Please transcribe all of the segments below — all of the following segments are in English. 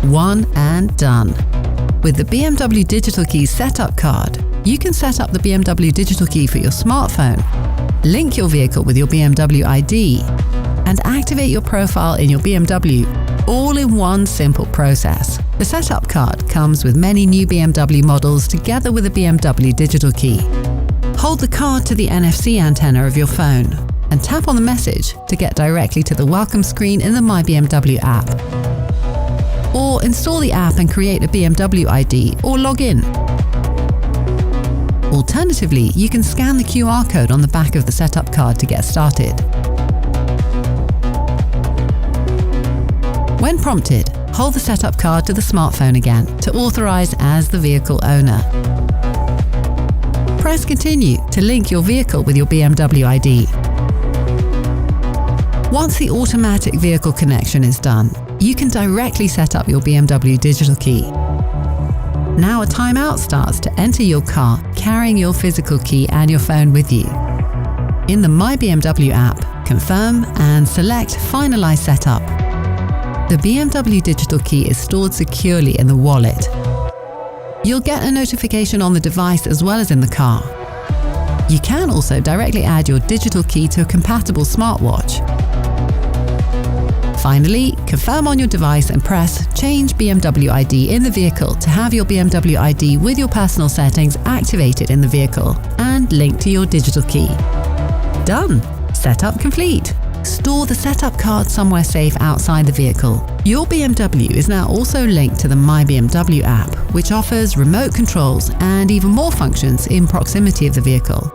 One and done. With the BMW Digital Key setup card, you can set up the BMW Digital Key for your smartphone, link your vehicle with your BMW ID, and activate your profile in your BMW, all in one simple process. The setup card comes with many new BMW models together with a BMW Digital Key. Hold the card to the NFC antenna of your phone and tap on the message to get directly to the welcome screen in the My BMW app. Or install the app and create a BMW ID or log in. Alternatively, you can scan the QR code on the back of the setup card to get started. When prompted, hold the setup card to the smartphone again to authorize as the vehicle owner. Press Continue to link your vehicle with your BMW ID. Once the automatic vehicle connection is done, you can directly set up your BMW Digital Key. Now a timeout starts to enter your car, carrying your physical key and your phone with you. In the My BMW app, confirm and select Finalize Setup. The BMW Digital Key is stored securely in the wallet. You'll get a notification on the device as well as in the car. You can also directly add your digital key to a compatible smartwatch. Finally, confirm on your device and press Change BMW ID in the vehicle to have your BMW ID with your personal settings activated in the vehicle and linked to your digital key. Done! Setup complete. Store the setup card somewhere safe outside the vehicle. Your BMW is now also linked to the My BMW app, which offers remote controls and even more functions in proximity of the vehicle.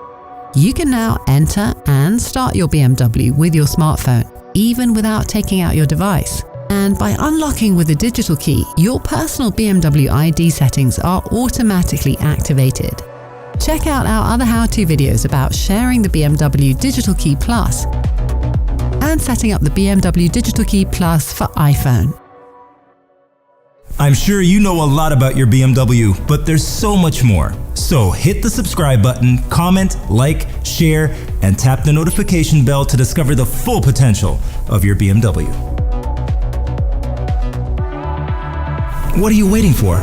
You can now enter and start your BMW with your smartphone, even without taking out your device. And by unlocking with the digital key, your personal BMW ID settings are automatically activated. Check out our other how-to videos about sharing the BMW Digital Key Plus and setting up the BMW Digital Key Plus for iPhone. I'm sure you know a lot about your BMW, but there's so much more. So hit the subscribe button, comment, like, share, and tap the notification bell to discover the full potential of your BMW. What are you waiting for?